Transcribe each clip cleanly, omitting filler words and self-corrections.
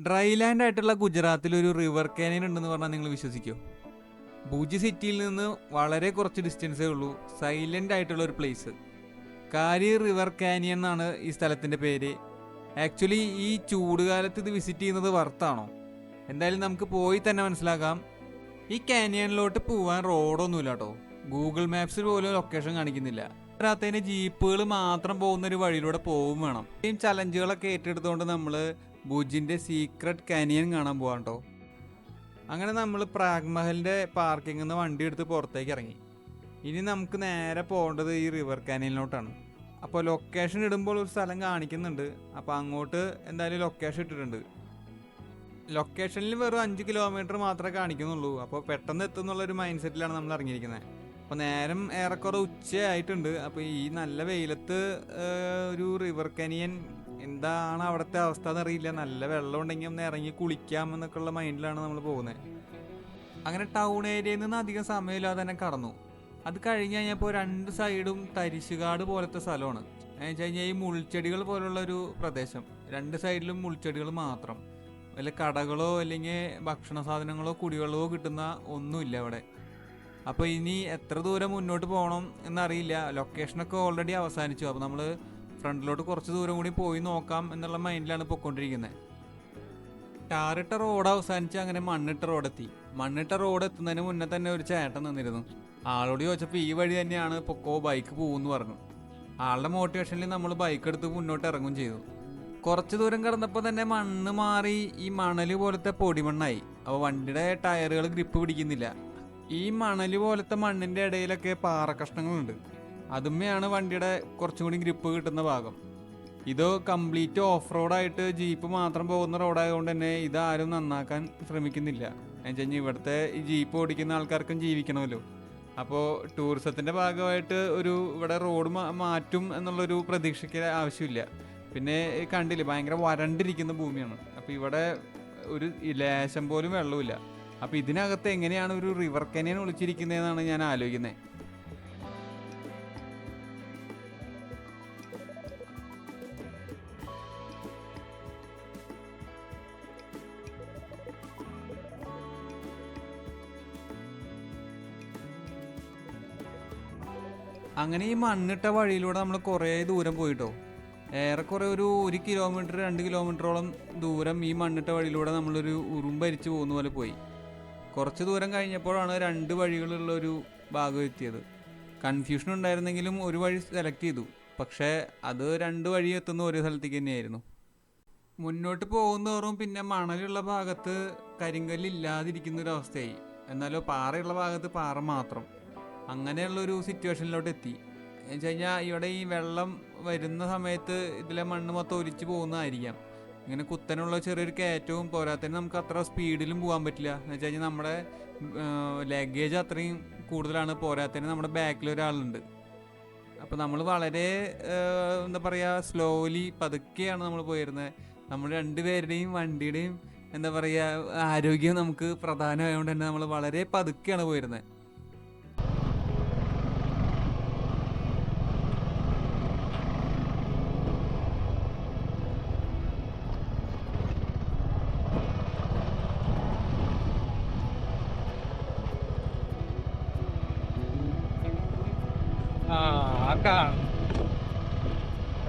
Dry land ആയിട്ടുള്ള ഗുജറാത്തിൽ ഒരു റിവർ കാനിയൻ ഉണ്ടെന്ന് പറഞ്ഞാൽ നിങ്ങൾ വിശ്വസിക്കുമോ? ഭുജ് സിറ്റിയിൽ നിന്ന് വളരെ കുറച്ച് ഡിസ്റ്റൻസേ ഉള്ളൂ സൈലന്റ് ആയിട്ടുള്ള ഒരു പ്ലേസ്. കാരി റിവർ കാനിയൻ എന്നാണ് ഈ സ്ഥലത്തിന്റെ പേര്. ആക്ച്വലി ഈ ചൂടുകാലത്ത് ഇത് വിസിറ്റ് ചെയ്യുന്നത് വർത്താണോ? എന്തായാലും നമുക്ക് പോയി തന്നെ മനസ്സിലാക്കാം. ഈ കാനിയനിലോട്ട് പോവാൻ റോഡൊന്നുമില്ല കേട്ടോ. ഗൂഗിൾ മാപ്സിൽ പോലും ലൊക്കേഷൻ കാണിക്കുന്നില്ല. രാത്രി ജീപ്പുകൾ മാത്രം പോകുന്ന ഒരു വഴിയിലൂടെ പോവും വേണം. ഈ ചലഞ്ചുകളൊക്കെ ഏറ്റെടുത്തുകൊണ്ട് നമ്മൾ ഭുജിന്റെ സീക്രട്ട് കാനിയൻ കാണാൻ പോവാൻ കേട്ടോ. അങ്ങനെ നമ്മൾ പ്രാഗ്മഹലിന്റെ പാർക്കിങ്ങിൽ നിന്ന് വണ്ടി എടുത്ത് പുറത്തേക്ക് ഇറങ്ങി. ഇനി നമുക്ക് നേരെ പോകേണ്ടത് ഈ റിവർ കാനിയനിലോട്ടാണ്. അപ്പോൾ ലൊക്കേഷൻ ഇടുമ്പോൾ ഒരു സ്ഥലം കാണിക്കുന്നുണ്ട്. അപ്പോൾ അങ്ങോട്ട് എന്തായാലും ലൊക്കേഷൻ ഇട്ടിട്ടുണ്ട്. ലൊക്കേഷനിൽ വെറും 5 കിലോമീറ്റർ മാത്രമേ കാണിക്കുന്നുള്ളൂ. അപ്പോൾ പെട്ടെന്ന് എത്തുന്നുള്ളൊരു മൈൻഡ് സെറ്റിലാണ് നമ്മൾ ഇറങ്ങിയിരിക്കുന്നത്. അപ്പോൾ നേരം ഏറെക്കുറെ ഉച്ചയായിട്ടുണ്ട്. അപ്പോൾ ഈ നല്ല വെയിലത്ത് ഒരു റിവർ കാനിയൻ എന്താണ് അവിടുത്തെ അവസ്ഥ എന്നറിയില്ല. നല്ല വെള്ളം ഉണ്ടെങ്കിൽ ഒന്ന് ഇറങ്ങി കുളിക്കാം എന്നൊക്കെയുള്ള മൈൻഡിലാണ് നമ്മൾ പോകുന്നത്. അങ്ങനെ ടൗൺ ഏരിയയിൽ നിന്ന് അധികം സമയമില്ലാതെ തന്നെ കടന്നു. അത് കഴിഞ്ഞ് കഴിഞ്ഞപ്പോൾ 2 സൈഡും തരിശുകാട് പോലത്തെ സ്ഥലമാണ്. എന്ന് വെച്ച് കഴിഞ്ഞാൽ ഈ മുൾച്ചെടികൾ പോലുള്ള ഒരു പ്രദേശം. 2 സൈഡിലും മുൾച്ചെടികൾ മാത്രം. വല്ല കടകളോ അല്ലെങ്കിൽ ഭക്ഷണ സാധനങ്ങളോ കുടിവെള്ളമോ കിട്ടുന്ന ഒന്നുമില്ല അവിടെ. അപ്പോൾ ഇനി എത്ര ദൂരം മുന്നോട്ട് പോകണം എന്നറിയില്ല. ലൊക്കേഷനൊക്കെ ഓൾറെഡി അവസാനിച്ചു. അപ്പോൾ നമ്മൾ ഫ്രണ്ടിലോട്ട് കുറച്ച് ദൂരം കൂടി പോയി നോക്കാം എന്നുള്ള മൈൻഡിലാണ് പോയിക്കൊണ്ടിരിക്കുന്നത്. ടാറിട്ട റോഡ് അവസാനിച്ച് അങ്ങനെ മണ്ണിട്ട റോഡെത്തി. മണ്ണിട്ട റോഡ് എത്തുന്നതിന് മുന്നേ തന്നെ ഒരു ചേട്ടൻ നിന്നിരുന്നു. ആളോട് ചോദിച്ചപ്പോൾ ഈ വഴി തന്നെയാണ് പൊക്കോ, ബൈക്ക് പോകുമെന്ന് പറഞ്ഞു. ആളുടെ മോട്ടിവേഷനിൽ നമ്മൾ ബൈക്ക് എടുത്ത് മുന്നോട്ട് ഇറങ്ങും ചെയ്തു. കുറച്ച് ദൂരം കിടന്നപ്പോൾ തന്നെ മണ്ണ് മാറി ഈ മണൽ പോലത്തെ പൊടിമണ്ണായി. അപ്പോൾ വണ്ടിയുടെ ടയറുകൾ ഗ്രിപ്പ് പിടിക്കുന്നില്ല. ഈ മണൽ പോലത്തെ മണ്ണിൻ്റെ ഇടയിലൊക്കെ പാറക്കഷ്ണങ്ങളുണ്ട്. അതുമ്മയാണ് വണ്ടിയുടെ കുറച്ചും കൂടി ഗ്രിപ്പ് കിട്ടുന്ന ഭാഗം. ഇത് കംപ്ലീറ്റ് ഓഫ് റോഡായിട്ട് ജീപ്പ് മാത്രം പോകുന്ന റോഡായതുകൊണ്ട് തന്നെ ഇതാരും നന്നാക്കാൻ ശ്രമിക്കുന്നില്ല. എന്ന് വെച്ചാൽ ഇവിടുത്തെ ഈ ജീപ്പ് ഓടിക്കുന്ന ആൾക്കാർക്കും ജീവിക്കണമല്ലോ. അപ്പോൾ ടൂറിസത്തിൻ്റെ ഭാഗമായിട്ട് ഇവിടെ റോഡ് മാറ്റും എന്നുള്ളൊരു പ്രതീക്ഷയ്ക്ക് ആവശ്യമില്ല. പിന്നെ കണ്ടില്ലേ, ഭയങ്കര വരണ്ടിരിക്കുന്ന ഭൂമിയാണ്. അപ്പോൾ ഇവിടെ ഒരു ലേശം പോലും വെള്ളമില്ല. അപ്പോൾ ഇതിനകത്ത് എങ്ങനെയാണ് ഒരു റിവർ കാനിയൻ ഒളിച്ചിരിക്കുന്നതെന്നാണ് ഞാൻ ആലോചിക്കുന്നത്. അങ്ങനെ ഈ മണ്ണിട്ട വഴിയിലൂടെ നമ്മൾ കുറേ ദൂരം പോയിട്ടോ. ഏറെക്കുറെ ഒരു 1 കിലോമീറ്റർ 2 കിലോമീറ്ററോളം ദൂരം ഈ മണ്ണിട്ട വഴിയിലൂടെ നമ്മളൊരു ഉറുമ്പരിച്ച് പോകുന്ന പോലെ പോയി. കുറച്ച് ദൂരം കഴിഞ്ഞപ്പോഴാണ് 2 വഴികളുള്ളൊരു ഭാഗം എത്തിയത്. കൺഫ്യൂഷൻ ഉണ്ടായിരുന്നെങ്കിലും ഒരു വഴി സെലക്ട് ചെയ്തു. പക്ഷേ അത് 2 വഴി എത്തുന്ന ഒരു സ്ഥലത്തേക്ക് തന്നെയായിരുന്നു. മുന്നോട്ട് പോകുന്നതോറും പിന്നെ മണലുള്ള ഭാഗത്ത് കരിങ്കല്ലില്ലാതിരിക്കുന്നൊരവസ്ഥയായി. എന്നാലോ പാറയുള്ള ഭാഗത്ത് പാറ മാത്രം. അങ്ങനെയുള്ളൊരു സിറ്റുവേഷനിലോട്ട് എത്തി. എന്ന് വെച്ച് കഴിഞ്ഞാൽ ഇവിടെ ഈ വെള്ളം വരുന്ന സമയത്ത് ഇതിലെ മണ്ണ് മൊത്തം ഒലിച്ച് പോകുന്നതായിരിക്കാം. ഇങ്ങനെ കുത്തനുള്ള ചെറിയൊരു കയറ്റവും പോരാത്തതിന് നമുക്ക് അത്ര സ്പീഡിലും പോകാൻ പറ്റില്ല. എന്ന് വെച്ച് കഴിഞ്ഞാൽ നമ്മുടെ ലഗേജ് അത്രയും കൂടുതലാണ്. പോരാത്തതിന് നമ്മുടെ ബാക്കിൽ ഒരാളുണ്ട്. അപ്പോൾ നമ്മൾ വളരെ എന്താ പറയുക, സ്ലോലി പതുക്കെയാണ് നമ്മൾ പോയിരുന്നത്. നമ്മൾ 2 പേരുടെയും വണ്ടിയുടെയും എന്താ പറയുക ആരോഗ്യം നമുക്ക് പ്രധാനമായതുകൊണ്ട് തന്നെ നമ്മൾ വളരെ പതുക്കെയാണ് പോയിരുന്നത്.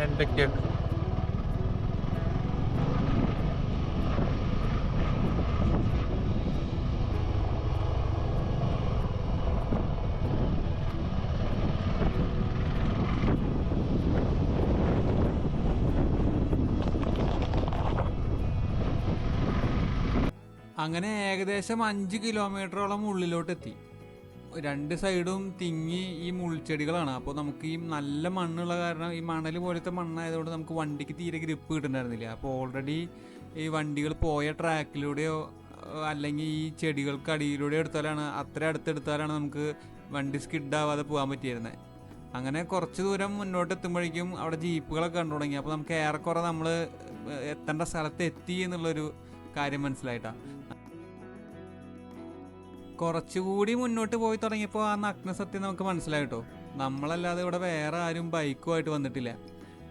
എന്തൊക്കെയാണ് അങ്ങനെ ഏകദേശം 5 കിലോമീറ്ററോളം ഉള്ളിലോട്ടെത്തി. 2 സൈഡും തിങ്ങി ഈ മുൾച്ചെടികളാണ്. അപ്പോൾ നമുക്ക് ഈ നല്ല മണ്ണുള്ള കാരണം, ഈ മണൽ പോലത്തെ മണ്ണായതുകൊണ്ട് നമുക്ക് വണ്ടിക്ക് തീരെ ഗ്രിപ്പ് കിട്ടുന്നുണ്ടായിരുന്നില്ല. അപ്പോൾ ഓൾറെഡി ഈ വണ്ടികൾ പോയ ട്രാക്കിലൂടെയോ അല്ലെങ്കിൽ ഈ ചെടികൾക്ക് അടിയിലൂടെ എടുത്താലാണ്, അത്ര അടുത്തെടുത്താലാണ് നമുക്ക് വണ്ടി സ്കിഡാവാതെ പോകാൻ പറ്റിയിരുന്നത്. അങ്ങനെ കുറച്ച് ദൂരം മുന്നോട്ട് എത്തുമ്പോഴേക്കും അവിടെ ജീപ്പുകളൊക്കെ കണ്ടു തുടങ്ങി. അപ്പോൾ നമുക്ക് ഏറെക്കുറെ നമ്മൾ എത്തേണ്ട സ്ഥലത്ത് എത്തി എന്നുള്ളൊരു കാര്യം മനസ്സിലായിട്ടാണ്. കുറച്ചുകൂടി മുന്നോട്ട് പോയി തുടങ്ങിയപ്പോൾ ആ നഗ്ന സത്യം നമുക്ക് മനസ്സിലായിട്ടോ. നമ്മളല്ലാതെ ഇവിടെ വേറെ ആരും ബൈക്കുമായിട്ട് വന്നിട്ടില്ല.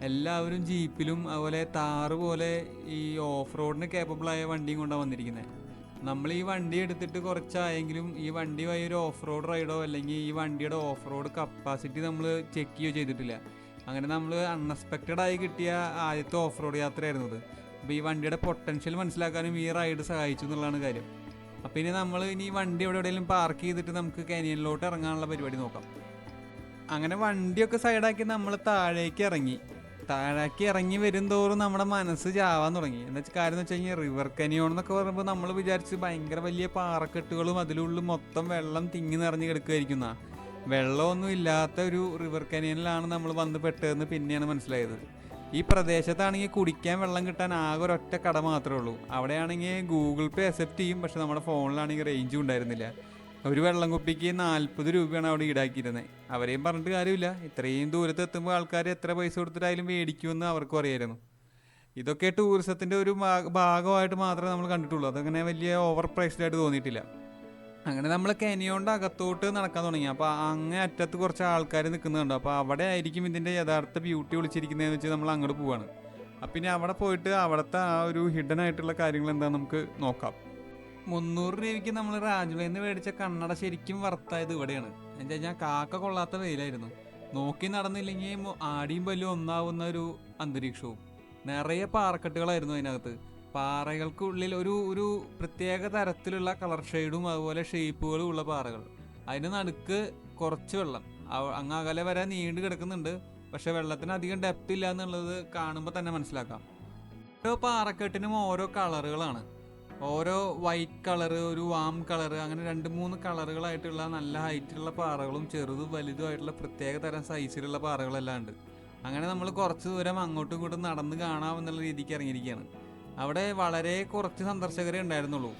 എല്ലാവരും ജീപ്പിലും അതുപോലെ താറ് പോലെ ഈ ഓഫ് റോഡിന് കേപ്പബിളായ വണ്ടിയും കൊണ്ടാണ് വന്നിരിക്കുന്നത്. നമ്മൾ ഈ വണ്ടി എടുത്തിട്ട് കുറച്ചായെങ്കിലും ഈ വണ്ടി വഴി ഒരു ഓഫ് റോഡ് റൈഡോ അല്ലെങ്കിൽ ഈ വണ്ടിയുടെ ഓഫ് റോഡ് കപ്പാസിറ്റി നമ്മൾ ചെക്ക് ചെയ്യുകയോ ചെയ്തിട്ടില്ല. അങ്ങനെ നമ്മൾ അൺഎക്സ്പെക്റ്റഡ് ആയി കിട്ടിയ ആദ്യത്തെ ഓഫ് റോഡ് യാത്രയായിരുന്നത്. അപ്പോൾ ഈ വണ്ടിയുടെ പൊട്ടൻഷ്യൽ മനസ്സിലാക്കാനും ഈ റൈഡ് സഹായിച്ചു എന്നുള്ളതാണ് കാര്യം. അപ്പോൾ ഇനി നമ്മൾ ഈ വണ്ടി എവിടെയെങ്കിലും പാർക്ക് ചെയ്തിട്ട് നമുക്ക് കാനിയനിലോട്ട് ഇറങ്ങാനുള്ള പരിപാടി നോക്കാം. അങ്ങനെ വണ്ടിയൊക്കെ സൈഡാക്കി നമ്മൾ താഴേക്ക് ഇറങ്ങി വരും തോറും നമ്മുടെ മനസ്സ് ചാവാൻ തുടങ്ങി. എന്താ വെച്ചാൽ കാര്യം എന്ന് വെച്ച് കഴിഞ്ഞാൽ റിവർ കാനിയോൺ എന്നൊക്കെ പറയുമ്പോൾ നമ്മൾ വിചാരിച്ച് ഭയങ്കര വലിയ പാറക്കെട്ടുകളും അതിലുള്ളിൽ മൊത്തം വെള്ളം തിങ്ങി നിറഞ്ഞ് കിടക്കുമായിരിക്കുന്ന, വെള്ളമൊന്നും ഇല്ലാത്ത ഒരു റിവർ കാനിയനിലാണ് നമ്മൾ വന്ന് പെട്ടതെന്ന് പിന്നെയാണ് മനസ്സിലായത്. ഈ പ്രദേശത്താണെങ്കിൽ കുടിക്കാൻ വെള്ളം കിട്ടാൻ ആകെ ഒരൊറ്റ കട മാത്രമേ ഉള്ളൂ. അവിടെയാണെങ്കിൽ ഗൂഗിൾ പേ അക്സെപ്റ്റ് ചെയ്യും, പക്ഷെ നമ്മുടെ ഫോണിലാണെങ്കിൽ റേഞ്ചും ഉണ്ടായിരുന്നില്ല. ഒരു വെള്ളം കുപ്പിക്ക് 40 രൂപയാണ് അവിടെ ഈടാക്കിയിരുന്നത്. അവരെയും പറഞ്ഞിട്ട് കാര്യമില്ല, ഇത്രയും ദൂരത്ത് എത്തുമ്പോൾ ആൾക്കാർ എത്ര പൈസ കൊടുത്തിട്ടായാലും മേടിക്കുമെന്ന് അവർക്കും അറിയായിരുന്നു. ഇതൊക്കെ ടൂറിസത്തിൻ്റെ ഒരു ഭാഗമായിട്ട് മാത്രമേ നമ്മൾ കണ്ടിട്ടുള്ളൂ. അതങ്ങനെ വലിയ ഓവർ പ്രൈസ്ഡ് ആയിട്ട് തോന്നിയിട്ടില്ല. അങ്ങനെ നമ്മൾ കാനിയോണിൻ്റെ അകത്തോട്ട് നടക്കാൻ തുടങ്ങി. അപ്പോൾ അങ്ങേ അറ്റത്ത് കുറച്ച് ആൾക്കാർ നിൽക്കുന്നുണ്ട്. അപ്പോൾ അവിടെ ആയിരിക്കും ഇതിൻ്റെ യഥാർത്ഥ ബ്യൂട്ടി ഒളിച്ചിരിക്കുന്നതെന്ന് വെച്ച് നമ്മൾ അങ്ങോട്ട് പോവാണ്. അപ്പം പിന്നെ അവിടെ പോയിട്ട് അവിടുത്തെ ആ ഒരു ഹിഡൻ ആയിട്ടുള്ള കാര്യങ്ങൾ എന്താണെന്ന് നമുക്ക് നോക്കാം. 300 രൂപയ്ക്ക് നമ്മൾ രാജുലയിൽ നിന്ന് മേടിച്ച കണ്ണട ശരിക്കും വർത്തായത് ഇവിടെയാണ്. എന്താ വെച്ചാൽ കാക്ക കൊള്ളാത്ത വെയിലായിരുന്നു. നോക്കി നടന്നില്ലെങ്കിൽ ആടിയും പല്ലും ഒന്നാവുന്ന ഒരു അന്തരീക്ഷവും. നിറയെ പാറക്കെട്ടുകളായിരുന്നു അതിനകത്ത്. പാറകൾക്കുള്ളിൽ ഒരു പ്രത്യേക തരത്തിലുള്ള കളർ ഷെയ്ഡും അതുപോലെ ഷേപ്പുകളും ഉള്ള പാറകൾ. അതിന് നടുക്ക് കുറച്ച് വെള്ളം അങ്ങ് അകലെ വരെ നീണ്ടു കിടക്കുന്നുണ്ട്. പക്ഷെ വെള്ളത്തിന് അധികം ഡെപ്ത് ഇല്ല എന്നുള്ളത് കാണുമ്പോൾ തന്നെ മനസ്സിലാക്കാം. ഓരോ പാറക്കെട്ടിനും ഓരോ കളറുകളാണ്. ഓരോ വൈറ്റ് കളറ്, ഒരു വാം കളറ്, അങ്ങനെ 2-3 കളറുകളായിട്ടുള്ള നല്ല ഹൈറ്റുള്ള പാറകളും ചെറുതും വലുതുമായിട്ടുള്ള പ്രത്യേക തരം സൈസിലുള്ള പാറകളെല്ലാം ഉണ്ട്. അങ്ങനെ നമ്മൾ കുറച്ച് ദൂരം അങ്ങോട്ടും ഇങ്ങോട്ടും നടന്ന് കാണാമെന്നുള്ള രീതിക്ക് ഇറങ്ങിയിരിക്കുകയാണ്. അവിടെ വളരെ കുറച്ച് സന്ദർശകരേ ഉണ്ടായിരുന്നുള്ളൂ.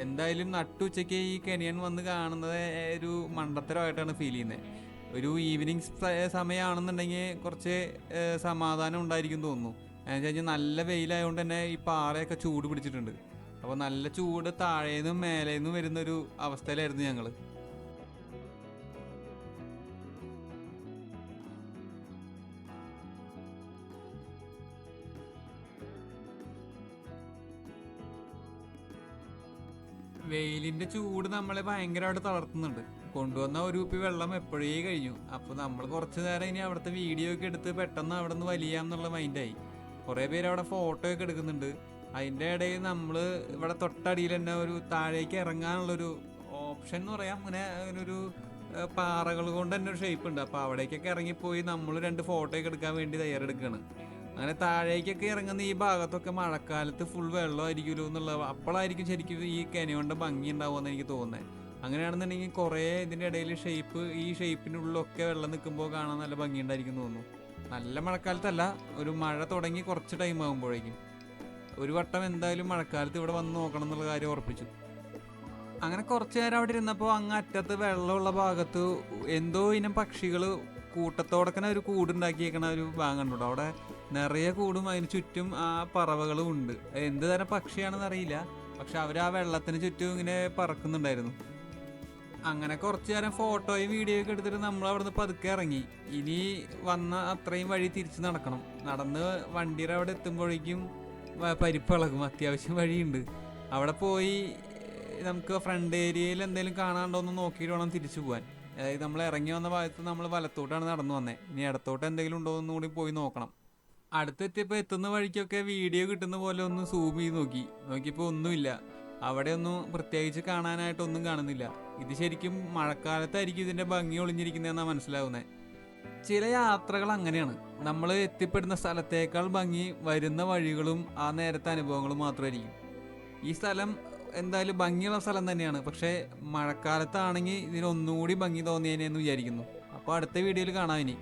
എന്തായാലും നട്ടുച്ചയ്ക്ക് ഈ കെനിയൻ വന്ന് കാണുന്നത് ഒരു മണ്ടത്തരമായിട്ടാണ് ഫീൽ ചെയ്യുന്നത്. ഒരു ഈവനിങ് സമയമാണെന്നുണ്ടെങ്കിൽ കുറച്ച് സമാധാനം ഉണ്ടായിരിക്കും തോന്നുന്നു. എന്ന് വെച്ച് കഴിഞ്ഞാൽ നല്ല വെയിലായതുകൊണ്ട് തന്നെ ഈ പാറയൊക്കെ ചൂട് പിടിച്ചിട്ടുണ്ട്. അപ്പോൾ നല്ല ചൂട് താഴേന്നും മേലേന്നും വരുന്നൊരു അവസ്ഥയിലായിരുന്നു ഞങ്ങൾ. വെയിലിൻ്റെ ചൂട് നമ്മളെ ഭയങ്കരമായിട്ട് തളർത്തുന്നുണ്ട്. കൊണ്ടുവന്ന ഒരു കുപ്പി വെള്ളം എപ്പോഴേ കഴിഞ്ഞു. അപ്പോൾ നമ്മൾ കുറച്ച് നേരം ഇനി അവിടുത്തെ വീഡിയോ ഒക്കെ എടുത്ത് പെട്ടെന്ന് അവിടെ നിന്ന് വലിയാന്നുള്ള മൈൻഡായി. കുറേ പേര് അവിടെ ഫോട്ടോ ഒക്കെ എടുക്കുന്നുണ്ട്. അതിൻ്റെ ഇടയിൽ നമ്മൾ ഇവിടെ തൊട്ടടിയിൽ തന്നെ ഒരു താഴേക്ക് ഇറങ്ങാനുള്ളൊരു ഓപ്ഷൻ എന്ന് പറയാം. അങ്ങനെ ഒരു പാറകൾ കൊണ്ട് തന്നെ ഒരു ഷേപ്പ് ഉണ്ട്. അപ്പോൾ അവിടേക്കൊക്കെ ഇറങ്ങിപ്പോയി നമ്മൾ 2 ഫോട്ടോ ഒക്കെ എടുക്കാൻ വേണ്ടി തയ്യാറെടുക്കുകയാണ്. അങ്ങനെ താഴേക്കൊക്കെ ഇറങ്ങുന്ന ഈ ഭാഗത്തൊക്കെ മഴക്കാലത്ത് ഫുൾ വെള്ളമായിരിക്കുമല്ലോ എന്നുള്ളത്. അപ്പോഴായിരിക്കും ശരിക്കും ഈ കെനിയോണിൻ്റെ ഭംഗി ഉണ്ടാവുമെന്ന് എനിക്ക് തോന്നുന്നത്. അങ്ങനെയാണെന്നുണ്ടെങ്കിൽ കുറേ ഇതിൻ്റെ ഇടയിൽ ഈ ഷേപ്പിനുള്ളിലൊക്കെ വെള്ളം നിൽക്കുമ്പോൾ കാണാൻ നല്ല ഭംഗിയുണ്ടായിരിക്കും തോന്നുന്നു. നല്ല മഴക്കാലത്തല്ല, ഒരു മഴ തുടങ്ങി കുറച്ച് ടൈം ആകുമ്പോഴേക്കും. ഒരു വട്ടം എന്തായാലും മഴക്കാലത്ത് ഇവിടെ വന്ന് നോക്കണം എന്നുള്ള കാര്യം ഉറപ്പിച്ചു. അങ്ങനെ കുറച്ച് നേരം അവിടെ ഇരുന്നപ്പോൾ അങ്ങ് അറ്റത്ത് വെള്ളമുള്ള ഭാഗത്ത് എന്തോ ഇനം പക്ഷികൾ കൂട്ടത്തോടക്കനെ ഒരു കൂടുണ്ടാക്കിയേക്കണ ഒരു ഭാഗം കണ്ടു. അവിടെ നിറയെ കൂടും, അതിന് ചുറ്റും ആ പറവകളും ഉണ്ട്. എന്ത് തരം പക്ഷിയാണെന്ന് അറിയില്ല, പക്ഷെ അവർ ആ വെള്ളത്തിന് ചുറ്റും ഇങ്ങനെ പറക്കുന്നുണ്ടായിരുന്നു. അങ്ങനെ കുറച്ച് നേരം ഫോട്ടോയും വീഡിയോ ഒക്കെ എടുത്തിട്ട് നമ്മൾ അവിടെ നിന്ന് പതുക്കെ ഇറങ്ങി. ഇനി വന്ന അത്രയും വഴി തിരിച്ച് നടക്കണം. നടന്ന് വണ്ടിയുടെ അവിടെ എത്തുമ്പോഴേക്കും പരിപ്പിളകും. അത്യാവശ്യം വഴിയുണ്ട്. അവിടെ പോയി നമുക്ക് ഫ്രണ്ട് ഏരിയയിൽ എന്തെങ്കിലും കാണാണ്ടോന്ന് നോക്കിയിട്ട് വേണം തിരിച്ചു പോകാൻ. അതായത് നമ്മൾ ഇറങ്ങി വന്ന ഭാഗത്ത് നമ്മൾ വലത്തോട്ടാണ് നടന്നു വന്നത്. ഇനി ഇടത്തോട്ട് എന്തെങ്കിലും ഉണ്ടോ എന്നും കൂടി പോയി നോക്കണം. അടുത്തെത്തിയപ്പോൾ എത്തുന്ന വഴിക്കൊക്കെ വീഡിയോ കിട്ടുന്ന പോലെ ഒന്ന് സൂം ചെയ്ത് നോക്കിയപ്പോൾ ഒന്നുമില്ല. അവിടെ ഒന്നും പ്രത്യേകിച്ച് കാണാനായിട്ടൊന്നും കാണുന്നില്ല. ഇത് ശരിക്കും മഴക്കാലത്തായിരിക്കും ഇതിൻ്റെ ഭംഗി ഒളിഞ്ഞിരിക്കുന്നതെന്നാണ് മനസ്സിലാവുന്നത്. ചില യാത്രകൾ അങ്ങനെയാണ്. നമ്മൾ എത്തിപ്പെടുന്ന സ്ഥലത്തേക്കാൾ ഭംഗി വരുന്ന വഴികളും ആ നേരത്തെ അനുഭവങ്ങളും മാത്രമായിരിക്കും. ഈ സ്ഥലം എന്തായാലും ഭംഗിയുള്ള സ്ഥലം തന്നെയാണ്. പക്ഷേ മഴക്കാലത്താണെങ്കിൽ ഇതിനൊന്നുകൂടി ഭംഗി തോന്നിയേനെന്ന് വിചാരിക്കുന്നു. അപ്പോൾ അടുത്ത വീഡിയോയിൽ കാണാം ഇനി.